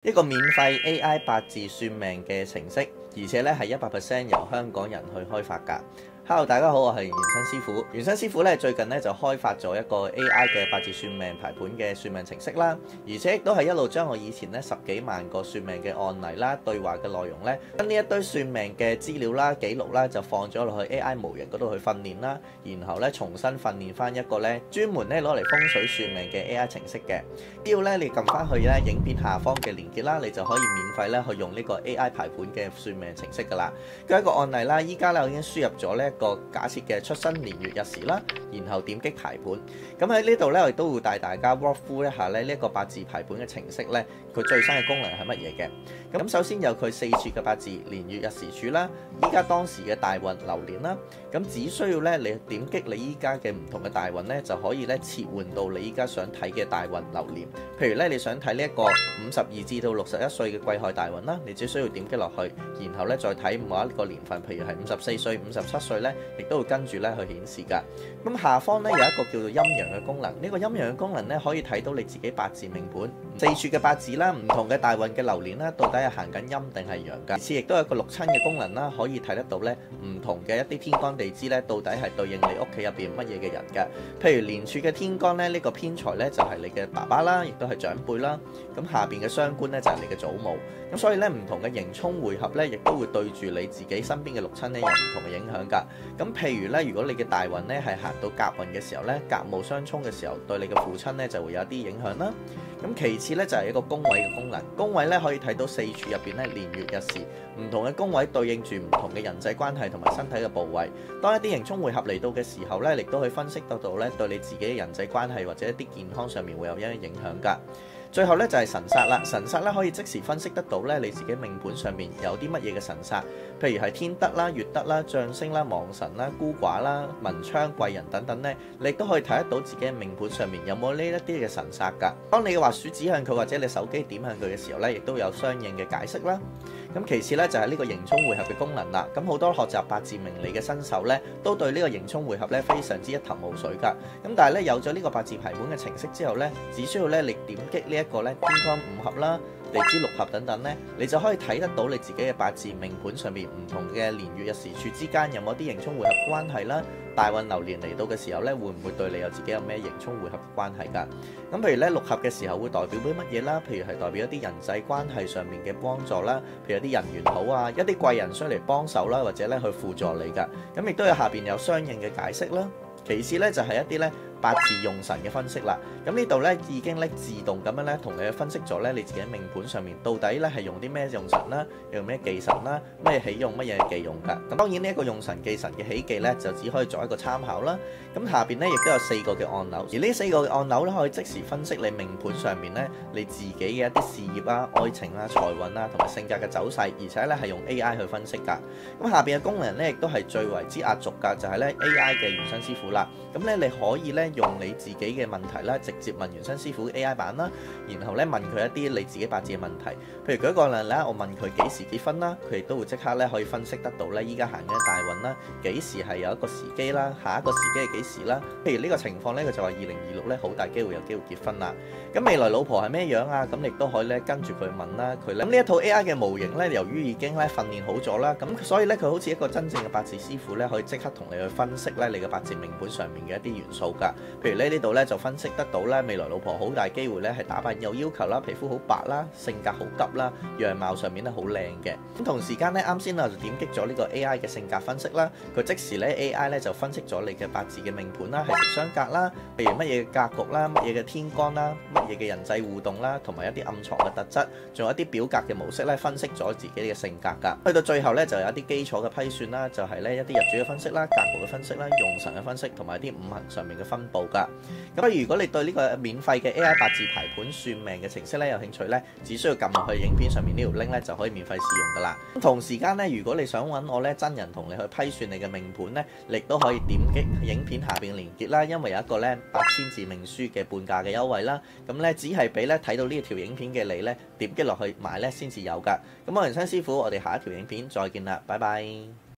一個免費 AI 八字算命嘅程式，而且咧係100%由香港人去開發㗎。Hello， 大家好，我係元生師傅。元生師傅咧最近咧就開發咗一個 AI 嘅八字算命排盤嘅算命程式啦，而且亦都係一路將我以前咧10幾萬個算命嘅案例啦、對話嘅內容咧，將呢一堆算命嘅資料啦、記錄啦，就放咗落去 AI 模型嗰度去訓練啦，然後咧重新訓練翻一個咧專門咧攞嚟風水算命嘅 AI 程式嘅。只要咧你撳翻去咧影片下方嘅連結啦，你就可以免費咧去用呢個 AI 排盤嘅算命程式噶啦。舉一個案例啦，依家咧我已經輸入咗呢一個假設嘅出生年月日時啦，然後點擊排盤。咁喺呢度咧，我亦都會帶大家 walk through一下咧呢一個八字排盤嘅程式咧，佢最新嘅功能係乜嘢嘅。咁首先有佢4柱嘅八字年月日時柱啦，依家當時嘅大運流年啦，咁只需要咧你點擊你依家嘅唔同嘅大運咧，就可以咧切換到你依家想睇嘅大運流年。譬如咧你想睇呢一個52至到61歲嘅癸亥大運啦，你只需要點擊落去，然後咧再睇某一個年份，譬如係54歲、57歲咧，亦都會跟住咧去顯示㗎。咁下方咧有一個叫做陰陽嘅功能，呢個陰陽嘅功能咧可以睇到你自己八字命盤4柱嘅八字啦，唔同嘅大運嘅流年啦，到底係行緊陰定係陽㗎。其次亦都有一個六親嘅功能啦，可以睇得到咧唔同嘅一啲天干地支咧，到底係對應你屋企入邊乜嘢嘅人㗎。譬如年柱嘅天干咧，呢個偏財咧就係你嘅爸爸啦，亦都係長輩啦。咁下邊嘅傷官咧就係你嘅祖母。咁所以咧唔同嘅刑沖會合咧，亦都會對住你自己身邊嘅六親咧有唔同嘅影響㗎。咁譬如咧，如果你嘅大運咧係行到甲運嘅時候咧，甲戊相沖嘅時候，對你嘅父親咧就會有啲影響啦。咁其次咧就係一個宮位嘅功能，宮位咧可以睇到4柱入邊咧年月日時唔同嘅宮位對應住唔同嘅人際關係同埋身體嘅部位。當一啲刑沖會合嚟到嘅時候咧，亦都可以分析得到咧對你自己嘅人際關係或者一啲健康上面會有一啲影響㗎。最後咧就係神煞啦，神煞咧可以即時分析得到咧你自己命盤上面有啲乜嘢嘅神煞，譬如係天德啦、月德啦、將星啦、亡神啦、孤寡啦、文昌貴人等等咧，你亦都可以睇得到自己嘅命盤上面有冇呢一啲嘅神煞㗎。當你嘅滑鼠指向佢或者你手機點向佢嘅時候咧，亦都有相應嘅解釋啦。咁其次咧就係呢個刑沖會合嘅功能啦。咁好多學習八字命理嘅新手咧，都對呢個刑沖會合咧非常之一頭霧水㗎。咁但係咧有咗呢個八字排盤嘅程式之後咧，只需要咧你點擊呢一個咧天干五合啦、地支六合等等咧，你就可以睇得到你自己嘅八字命盤上面唔同嘅年月日時柱之間有冇啲刑沖會合關係啦。大運流年嚟到嘅時候咧，會唔會對你有自己有咩刑沖會合嘅關係㗎？咁譬如咧六合嘅時候會代表啲乜嘢啦？譬如係代表一啲人際關係上面嘅幫助啦，譬如一啲人緣好啊，一啲貴人需嚟幫手啦，或者咧去輔助你㗎。咁亦都有下邊有相應嘅解釋啦。其次咧就係一啲咧八字用神嘅分析啦。咁呢度咧已經咧自動咁樣咧同你去分析咗咧你自己命盤上面到底咧係用啲咩用神啦，用咩忌神啦，咩喜用乜嘢忌用㗎。咁當然呢一個用神忌神嘅喜忌咧就只可以作一個參考啦。咁下邊咧亦都有4個嘅按鈕，而呢4個嘅按鈕咧可以即時分析你命盤上面咧你自己嘅一啲事業啊、愛情啊、財運啊同埋性格嘅走勢，而且咧係用 AI 去分析㗎。咁下邊嘅功能咧亦都係最為之壓軸㗎，就係咧 AI 嘅元生師傅啦。咁咧你可以咧用你自己嘅問題啦，直接問元生師傅 AI 版啦，然後咧問佢一啲你自己八字嘅問題。譬如舉個例啦，我問佢幾時結婚啦，佢亦都會即刻咧可以分析得到咧依家行緊嘅大運啦，幾時係有一個時機啦，下一個時機係幾時啦。譬如呢個情況咧，佢就話2026咧好大機會有機會結婚啦。咁未來老婆係咩樣啊？咁亦都可以咧跟住佢問啦。佢咧咁呢一套 AI 嘅模型咧，由於已經咧訓練好咗啦，咁所以咧佢好似一個真正嘅八字師傅咧，可以即刻同你去分析咧你嘅八字命盤上面嘅一啲元素㗎。譬如咧呢度咧就分析得到咧未來老婆好大機會咧係打扮有要求啦，皮膚好白啦，性格好急啦，樣貌上面咧好靚嘅。咁同時間咧啱先啊就點擊咗呢個 AI 嘅性格分析啦，佢即時咧 AI 咧就分析咗你嘅八字嘅命盤啦，係食相格啦，譬如乜嘢嘅格局啦，乜嘢嘅天干啦，乜嘢嘅人際互動啦，同埋一啲暗藏嘅特質，仲有一啲表格嘅模式咧分析咗自己嘅性格㗎。去到最後咧就有一啲基礎嘅批算啦，就係咧一啲日主嘅分析啦、格局嘅分析啦、用神嘅分析，同埋一啲五行上面嘅分佈㗎。咁如果你對呢個免費嘅 AI 八字排盤算命嘅程式咧有興趣咧，只需要撳落去影片上面呢條 link 咧就可以免費試用㗎啦。同時間咧，如果你想揾我咧真人同你去批算你嘅命盤咧，你亦都可以點擊影片下邊嘅連結啦，因為有一個咧8000字命書嘅半價嘅優惠啦。咁咧只係俾咧睇到呢條影片嘅你咧點擊落去買咧先至有㗎。咁我元生師傅，我哋下一條影片再見啦，拜拜。